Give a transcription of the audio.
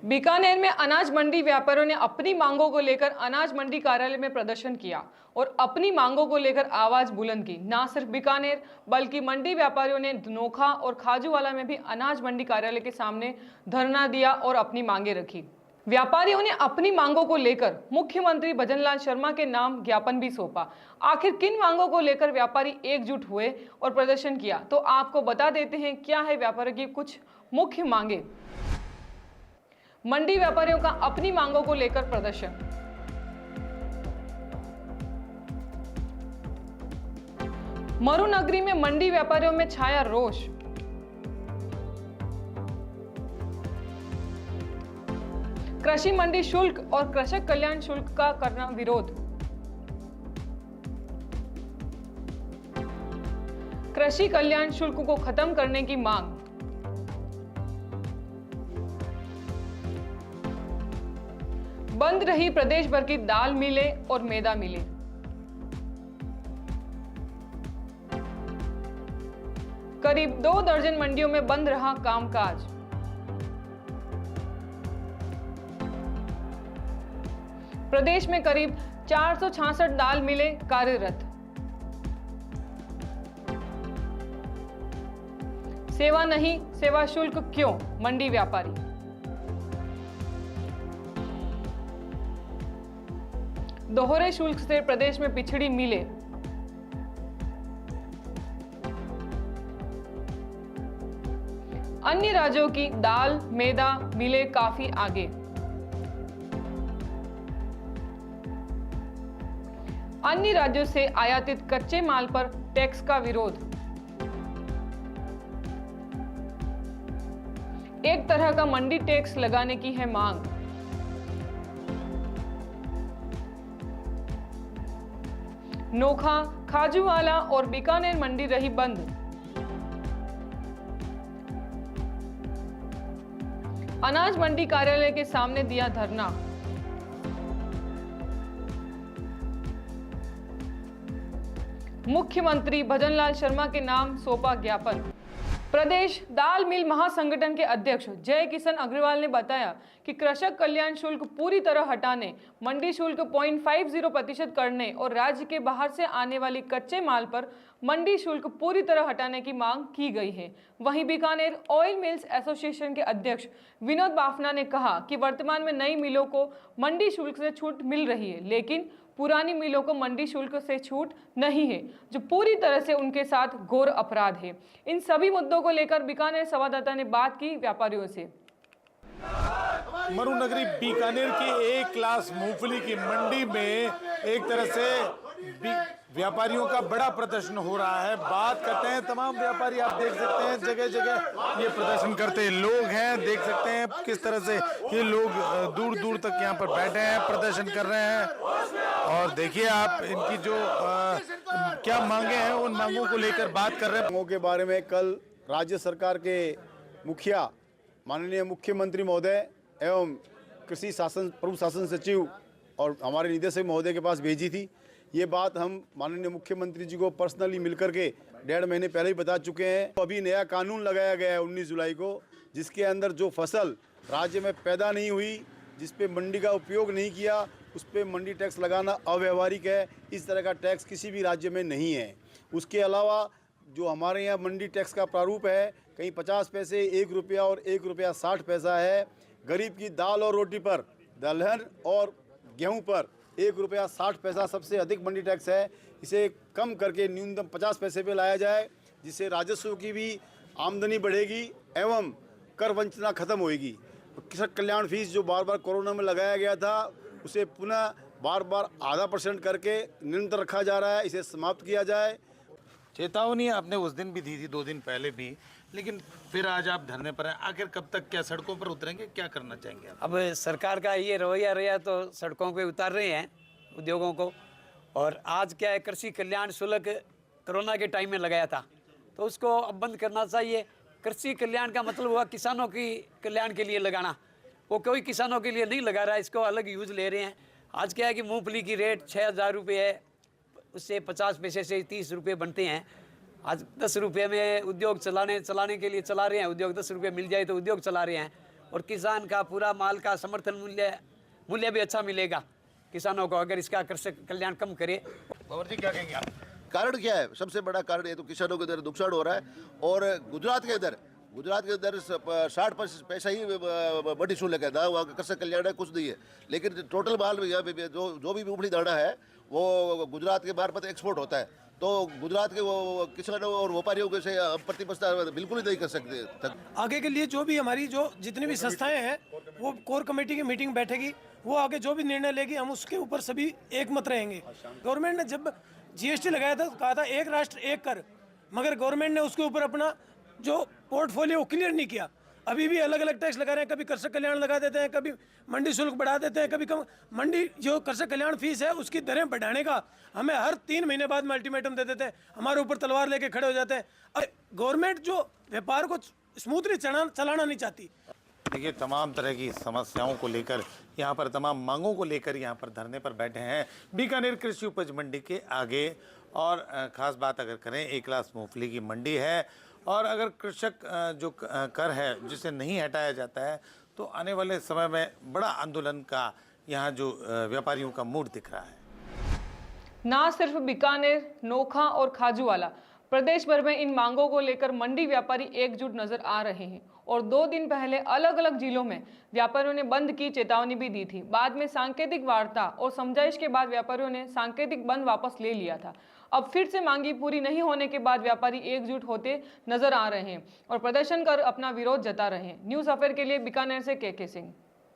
बीकानेर में अनाज मंडी व्यापारियों ने अपनी मांगों को लेकर अनाज मंडी कार्यालय में प्रदर्शन किया और अपनी मांगों को लेकर आवाज बुलंद की। न सिर्फ बीकानेर बल्कि मंडी व्यापारियों ने नोखा और खाजूवाला में भी अनाज मंडी कार्यालय के सामने धरना दिया और अपनी मांगे रखी। व्यापारियों ने अपनी मांगों को लेकर मुख्यमंत्री भजनलाल शर्मा के नाम ज्ञापन भी सौंपा। आखिर किन मांगों को लेकर व्यापारी एकजुट हुए और प्रदर्शन किया, तो आपको बता देते हैं क्या है व्यापारियों की कुछ मुख्य मांगे। मंडी व्यापारियों का अपनी मांगों को लेकर प्रदर्शन। मरुनगरी में मंडी व्यापारियों में छाया रोष। कृषि मंडी शुल्क और कृषक कल्याण शुल्क का करना विरोध। कृषि कल्याण शुल्क को खत्म करने की मांग। बंद रही प्रदेश भर की दाल मिलें और मैदा मिलें। करीब 2 दर्जन मंडियों में बंद रहा कामकाज। प्रदेश में करीब 466 दाल मिलें कार्यरत। सेवा नहीं, सेवा शुल्क क्यों? मंडी व्यापारी। दोहरे शुल्क से प्रदेश में पिछड़ी मिले। अन्य राज्यों की दाल मैदा मिले काफी आगे। अन्य राज्यों से आयातित कच्चे माल पर टैक्स का विरोध। एक तरह का मंडी टैक्स लगाने की है मांग। नोखा, खाजूवाला और बीकानेर मंडी रही बंद। अनाज मंडी कार्यालय के सामने दिया धरना। मुख्यमंत्री भजनलाल शर्मा के नाम सौंपा ज्ञापन। प्रदेश दाल मिल महासंगठन के अध्यक्ष जय किशन अग्रवाल ने बताया कि कृषक कल्याण शुल्क पूरी तरह हटाने, मंडी शुल्क 0.50% करने और राज्य के बाहर से आने वाली कच्चे माल पर मंडी शुल्क पूरी तरह हटाने की मांग की गई है। वहीं बीकानेर ऑयल मिल्स एसोसिएशन के अध्यक्ष विनोद बाफना ने कहा कि वर्तमान में नई मिलों को मंडी शुल्क से छूट मिल रही है, लेकिन पुरानी मिलों को मंडी शुल्क से छूट नहीं है, जो पूरी तरह से उनके साथ घोर अपराध है। इन सभी मुद्दों को लेकर बीकानेर संवाददाता ने बात की व्यापारियों से। मरुनगरी बीकानेर की एक क्लास मूंगफली की मंडी में एक तरह से व्यापारियों का बड़ा प्रदर्शन हो रहा है। बात करते हैं तमाम व्यापारी, आप देख सकते हैं जगह जगह ये प्रदर्शन करते लोग हैं। देख सकते हैं किस तरह से ये लोग दूर दूर तक यहाँ पर बैठे हैं, प्रदर्शन कर रहे हैं। और देखिए आप इनकी जो क्या मांगे हैं, उन मांगों को लेकर बात कर रहे हैं। मांगों के बारे में कल राज्य सरकार के मुखिया माननीय मुख्यमंत्री महोदय एवं कृषि शासन प्रमुख शासन सचिव और हमारे निदेशक महोदय के पास भेजी थी। ये बात हम माननीय मुख्यमंत्री जी को पर्सनली मिलकर के 1.5 महीने पहले ही बता चुके हैं। तो अभी नया कानून लगाया गया है 19 जुलाई को, जिसके अंदर जो फसल राज्य में पैदा नहीं हुई, जिस पे मंडी का उपयोग नहीं किया, उस पर मंडी टैक्स लगाना अव्यावहारिक है। इस तरह का टैक्स किसी भी राज्य में नहीं है। उसके अलावा जो हमारे यहाँ मंडी टैक्स का प्रारूप है, कहीं 50 पैसे, 1 रुपया और 1 रुपया 60 पैसा है। गरीब की दाल और रोटी पर, दलहन और गेहूं पर 1 रुपया 60 पैसा सबसे अधिक मंडी टैक्स है। इसे कम करके न्यूनतम 50 पैसे पे लाया जाए, जिससे राजस्व की भी आमदनी बढ़ेगी एवं कर वंचना खत्म होएगी। कृषक कल्याण फीस जो बार बार कोरोना में लगाया गया था, उसे पुनः बार बार 0.5% करके निरंतर रखा जा रहा है। इसे समाप्त किया जाए। चेतावनी आपने उस दिन भी दी थी, 2 दिन पहले भी, लेकिन फिर आज आप धरने पर हैं। आखिर कब तक क्या सड़कों पर उतरेंगे, क्या करना चाहेंगे आप? अब सरकार का ये रवैया रहा तो सड़कों पे उतार रहे हैं उद्योगों को। और आज क्या है, कृषि कल्याण शुल्क कोरोना के टाइम में लगाया था, तो उसको अब बंद करना चाहिए। कृषि कल्याण का मतलब हुआ किसानों की कल्याण के लिए लगाना, वो कोई किसानों के लिए नहीं लगा रहा है, इसको अलग यूज ले रहे हैं। आज क्या है कि मूंगफली की रेट 6000 रुपये है, उससे 50 पैसे से 30 रुपये बनते हैं। आज 10 रुपये में उद्योग चलाने के लिए चला रहे हैं। उद्योग 10 रुपये मिल जाए तो उद्योग चला रहे हैं। और किसान का पूरा माल का समर्थन मूल्य भी अच्छा मिलेगा किसानों को, अगर इसका कृषक कल्याण कम करे। पवार जी क्या कहेंगे आप? कारण क्या है? सबसे बड़ा कारण ये तो किसानों के अंदर नुकसान हो रहा है। और गुजरात के अंदर 60% पैसा ही मंडी शुल्क है ना, वहाँ कृषक कल्याण है, कुछ नहीं है। लेकिन टोटल माल में यहाँ पे जो भी मूंगफली दाना है वो गुजरात के मार्फत एक्सपोर्ट होता है। तो गुजरात के वो किसानों और व्यापारियों के से प्रतिस्पर्धा बिल्कुल ही नहीं कर सकते। आगे के लिए जो भी हमारी जितनी भी संस्थाएं हैं वो कोर कमेटी की मीटिंग बैठेगी, वो आगे जो भी निर्णय लेगी हम उसके ऊपर सभी एकमत रहेंगे। गवर्नमेंट ने जब जीएसटी लगाया था कहा था एक राष्ट्र एक कर, मगर गवर्नमेंट ने उसके ऊपर अपना जो पोर्टफोलियो क्लियर नहीं किया। अभी भी अलग अलग टैक्स लगा रहे हैं, कभी कृषक कल्याण लगा देते हैं, कभी मंडी शुल्क बढ़ा देते हैं, कभी कम। मंडी जो कृषक कल्याण फीस है उसकी दरें बढ़ाने का हमें हर 3 महीने बाद में अल्टीमेटम दे देते हैं, हमारे ऊपर तलवार लेके खड़े हो जाते हैं। गवर्नमेंट जो व्यापार को स्मूथली चलाना नहीं चाहती। देखिए, तमाम तरह की समस्याओं को लेकर यहाँ पर, तमाम मांगों को लेकर यहाँ पर धरने पर बैठे हैं बीकानेर कृषि उपज मंडी के आगे। और ख़ास बात अगर करें, एक क्लास मूंगफली की मंडी है और अगर कृषक जो कर है जिसे नहीं हटाया जाता है तो आने वाले समय में बड़ा आंदोलन का यहाँ जो व्यापारियों का मूड दिख रहा है। ना सिर्फ बीकानेर, नोखा और खाजूवाला, प्रदेश भर में इन मांगों को लेकर मंडी व्यापारी एकजुट नजर आ रहे हैं और 2 दिन पहले अलग अलग जिलों में व्यापारियों ने बंद की चेतावनी भी दी थी। बाद में सांकेतिक वार्ता और समझाइश के बाद व्यापारियों ने सांकेतिक बंद वापस ले लिया था। अब फिर से मांगी पूरी नहीं होने के बाद व्यापारी एकजुट होते नजर आ रहे हैं और प्रदर्शन कर अपना विरोध जता रहे हैं। न्यूज़ अफेयर के लिए बीकानेर से के सिंह।